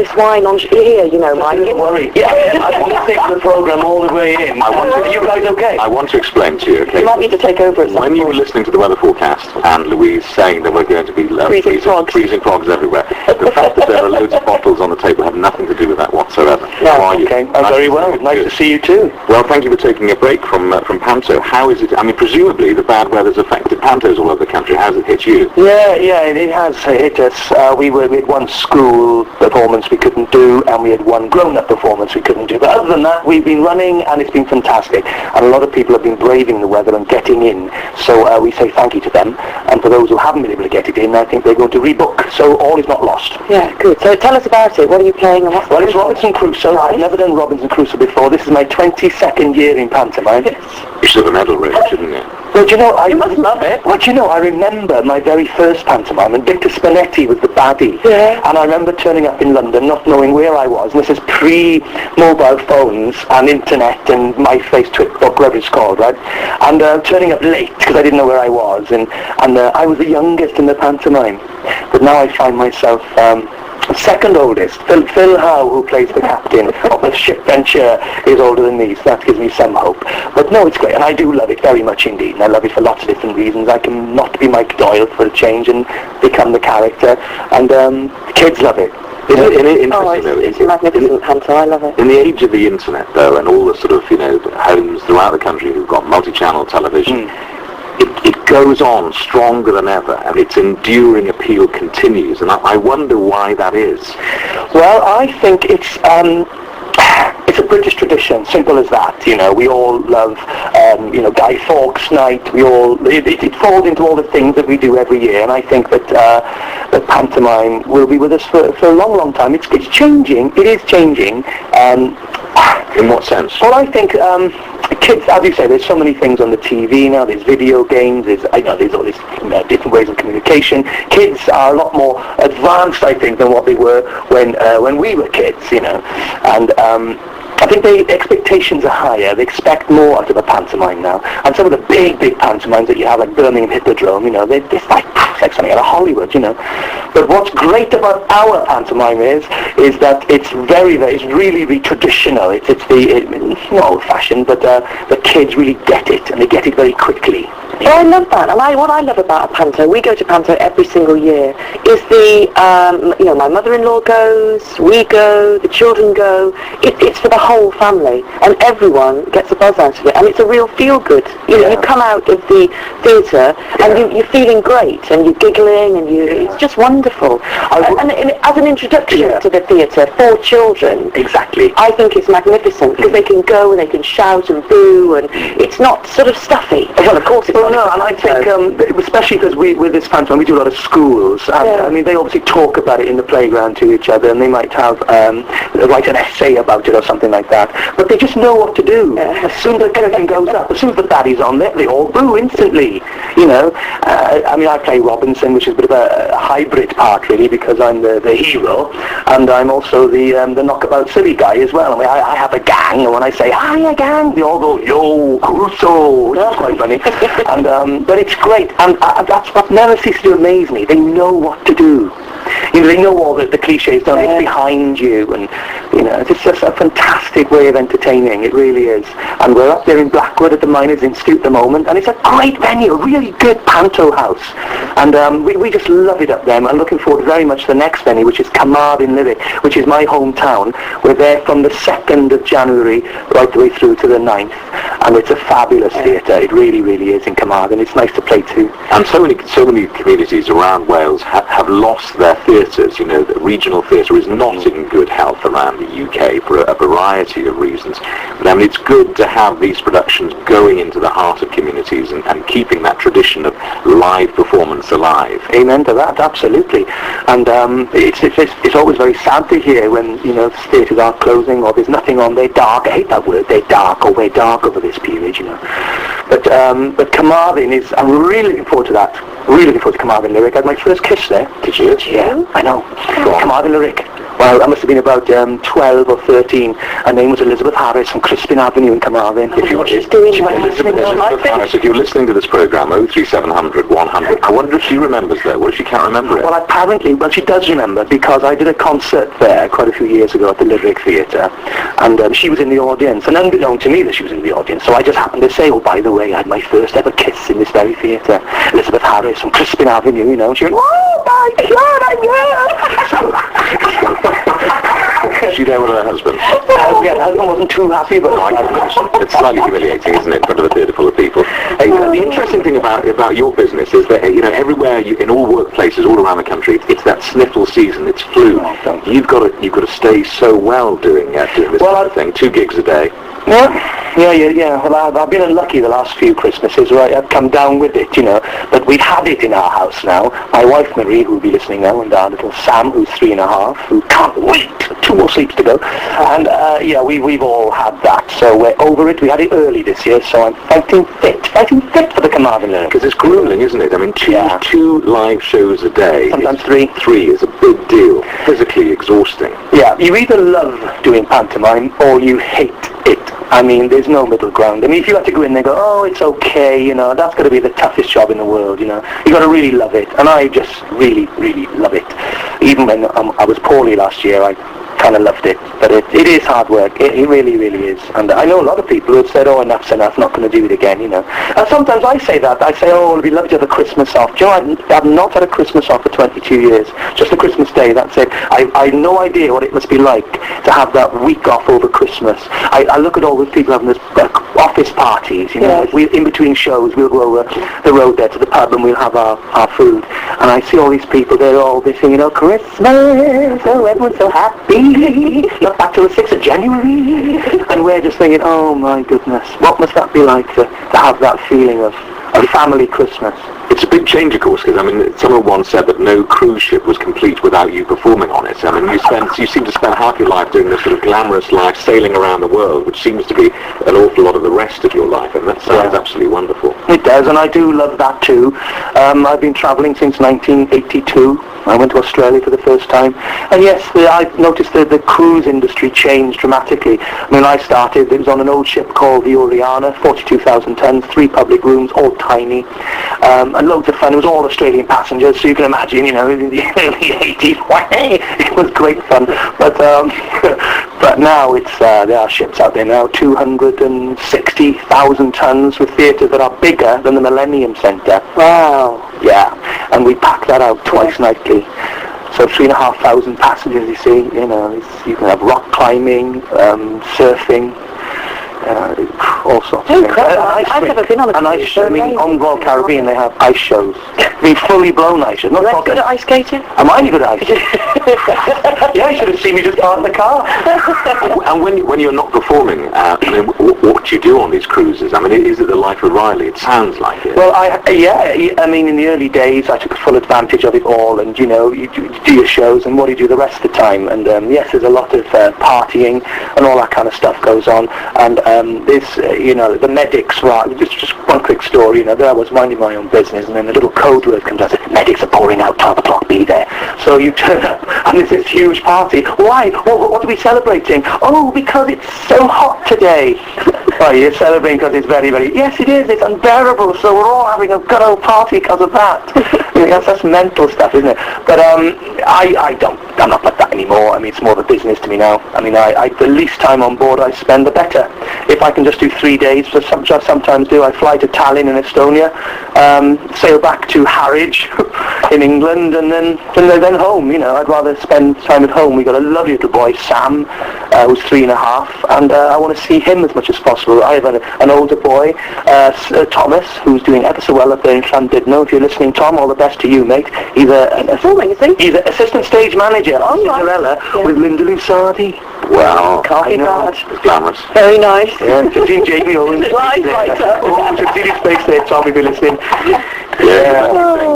this wine on here, you know, Mike. Don't worry. Yeah, I want to take the program all the way in. Are you guys okay? I want to explain to you, okay? You might need to take over at some When you were point. listening to the weather forecast and Louise saying that we're going to be Freezing frogs everywhere, the fact that there are loads of bottles on the table had nothing to do with that whatsoever. No. How are you? Okay, very well. Nice to see you too. Well, thank you for taking a break from Panto. How is it? I mean, presumably the bad weather's affected Pantos all over the country. How has it hit you? Yeah, it has hit us. We had one school performance we couldn't do, and we had one grown-up performance we couldn't do. But other than that, we've been running, and it's been fantastic. And a lot of people have been braving the weather and getting in. So we say thank you to them. And for those who haven't been able to get it in, I think they're going to rebook. So all is not lost. Yeah, good. So tell us about it. What are you playing and what's Well, it's Robinson Crusoe. I've never done Robinson Crusoe before. This is my 22nd year in pantomime. You should have a medal, really, shouldn't you? Well, you know, You must love it. Well, you know, I remember my very first pantomime, and Victor Spinetti was the baddie. Yeah. And I remember turning up in London, not knowing where I was. And this is pre-mobile phones and internet and MySpace, TwitBook, whatever it's called, right? And turning up late because I didn't know where I was. And I was the youngest in the pantomime. But now I find myself second oldest. Phil Howe, who plays the captain of the ship Venture, is older than me, so that gives me some hope. But no, it's great, and I do love it very much indeed, and I love it for lots of different reasons. I can not be Mike Doyle for a change and become the character, and the kids love it. It's magnificent, Hunter. I love it. In the age of the internet, though, and all the sort of, homes throughout the country who've got multi-channel television, it goes on stronger than ever, and its enduring appeal continues, and I wonder why that is. Well, I think it's a British tradition, simple as that. You know, we all love, Guy Fawkes Night. It falls into all the things that we do every year, and I think that that pantomime will be with us for a long, long time. It's changing. It is changing. In what sense? Well, I think kids, as you say, there's so many things on the TV now. There's video games. There's all these different ways of communication. Kids are a lot more advanced, I think, than what they were when we were kids. And I think the expectations are higher. They expect more out of a pantomime now. And some of the big pantomimes that you have, like Birmingham Hippodrome, it's like something out of Hollywood, But what's great about our pantomime is that it's it's really traditional. It's not old-fashioned, but the kids really get it, and they get it very quickly. Oh, I love that. And what I love about a panto, we go to panto every single year, is my mother-in-law goes, we go, the children go. It's for the whole family, and everyone gets a buzz out of it, and it's a real feel-good. You come out of the theatre, and you're feeling great, and you're giggling, and it's just wonderful. And as an introduction to the theatre for children, exactly, I think it's magnificent, because they can go and they can shout and boo, and it's not sort of stuffy. Well, of course it's not. No, and I think, especially because with this pantomime, we do a lot of schools, and I mean, they obviously talk about it in the playground to each other, and they might have write an essay about it or something like that, but they just know what to do. As soon as the curtain goes up, as soon as the baddie's on there, they all boo instantly, I mean, I play Robinson, which is a bit of a hybrid part, really, because I'm the hero, and I'm also the knockabout silly guy as well. I mean, I have a gang, and when I say, "Hiya, gang," they all go, "Yo, Crusoe," which is quite funny. But it's great, and that's what never ceases to amaze me. They know what to do. They know all the cliches, don't they? It's behind you, and it's just a fantastic way of entertaining. It really is. And we're up there in Blackwood at the Miners Institute at the moment, and it's a great venue, a really good panto house, and we just love it up there. I'm looking forward very much to the next venue, which is Carmarthen Lyric, which is my hometown. We're there from the 2nd of January right the way through to the 9th, and it's a fabulous theatre. It really, really is in Carmarthen. It's nice to play too. And so many communities around Wales have lost their theatres. The regional theatre is not in good health around the UK for a variety of reasons. But I mean, it's good to have these productions going into the heart of communities and keeping that tradition of live performance alive. Amen to that, absolutely. And it's always very sad to hear when theatres are closing or there's nothing on. They're dark. I hate that word. They're dark, or we're dark over this period. But Carmarthen is. I'm really looking forward to that. Really looking forward to Carmarthen Lyric. I had my first kiss there. Did you? Yeah, I know. Carmarthen Lyric. well, I must have been about 12 or 13. Her name was Elizabeth Harris from Crispin Avenue in Carmarthen. If you want, she's doing Elizabeth Harris, if you're listening to this programme, 03700 100, I wonder if she remembers that. What if she can't remember it? Well, apparently, she does remember, because I did a concert there quite a few years ago at the Lyric Theatre, and she was in the audience, and unbeknown to me that she was in the audience, so I just happened to say, oh, by the way, I had my first ever kiss in this very theatre. Elizabeth Harris from Crispin Avenue, you know, and she went, oh my God, I'm here! She there with her husband? Yeah, her husband wasn't too happy, but it's slightly humiliating, isn't it, in front of a theatre full of people. Hey, the interesting thing about your business is that, everywhere, in all workplaces all around the country, it's that sniffle season, it's flu. You've got to stay so well doing this kind of thing, 2 gigs a day. Yeah. Well, I've been unlucky the last few Christmases, right? I've come down with it, but we've had it in our house now. My wife Marie, who'll be listening now, and our little Sam, who's 3 and a half, who can't wait, 2 more sleeps to go. And we've all had that, so we're over it. We had it early this year, so I'm fighting fit for the Carmarthen Lyric. Because it's grueling, isn't it? I mean, two live shows a day. Sometimes 3. 3 is a big deal. Physically exhausting. Yeah, you either love doing pantomime or you hate it. I mean, there's no middle ground. I mean, if you had to go in there and go, oh, it's okay, that's got to be the toughest job in the world, you got to really love it. And I just really, really love it. Even when I was poorly last year, I kind of loved it. But it is hard work. It really, really is. And I know a lot of people who have said, oh, enough's enough, not going to do it again, And sometimes I say that. I say, oh, it'd be lovely to have a Christmas off. Do you know, I've not had a Christmas off for 22 years. Just a Christmas Day, that's it. I have no idea what it must be like to have that week off over Christmas. I look at all those people having this office parties, in between shows, we'll go over the road there to the pub and we'll have our food. And I see all these people, they're singing, oh, Christmas, oh, everyone's so happy. Not back till the 6th of January. And we're just thinking, oh my goodness, what must that be like to have that feeling of family Christmas? It's a big change, of course, because, someone once said that no cruise ship was complete without you performing on it. I mean, you seem to spend half your life doing this sort of glamorous life, sailing around the world, which seems to be an awful lot of the rest of your life, and that sounds absolutely wonderful. It does, and I do love that too. I've been travelling since 1982. I went to Australia for the first time, and yes, I've noticed that the cruise industry changed dramatically. I mean, I started, it was on an old ship called the Oriana, 42,000 tons, 3 public rooms, all tiny, and loads of fun. It was all Australian passengers, so you can imagine, in the early 80s, it was great fun. But but now there are ships out there now, 260,000 tons, with theatres that are bigger than the Millennium Centre. Wow. Yeah, and we pack that out twice nightly. So 3,500 passengers, you see, you can have rock climbing, surfing, all sorts of things. I've never been on a cruise show. I mean, on Royal Caribbean they have ice shows. I mean, fully blown ice shows. Are you good at ice skating? Am I any good at ice skating? Yeah, you should have seen me just park the car. And when you're not performing, what do you do on these cruises? I mean, is it the life of Riley? It sounds like it. Well, I mean, in the early days, I took full advantage of it all, and you do your shows, and what do you do the rest of the time? And yes, there's a lot of partying, and all that kind of stuff goes on. And the medics, right? Just one quick story. There I was minding my own business, and then a little code word comes out. Medics are pouring out. 12 o'clock. Be there. So you turn up, and there's this huge party. Why? What are we celebrating? Oh, because it's so hot today. Well, you're celebrating because it's very, very... Yes, it is. It's unbearable. So we're all having a good old party because of that. That's mental stuff, isn't it? But I'm not like that anymore. I mean, it's more of a business to me now. I mean, the least time on board I spend, the better. If I can just do 3 days, which I sometimes do, I fly to Tallinn in Estonia, sail back to Harwich in England, and then home. I'd rather spend time at home. We've got a lovely little boy, Sam, who's 3 and a half, and I want to see him as much as possible. I have an older boy, Thomas, who's doing ever so well up there in Llandudno. If you're listening, Tom, all the best to you, mate. He's an assistant stage manager on Cinderella with Linda Lusardi. Wow. Coffee bar. Glamorous. Very nice. Yeah, 15 Jamie Owens. Live writer. Oh, 15 space there, Tom, if you're listening. Yeah.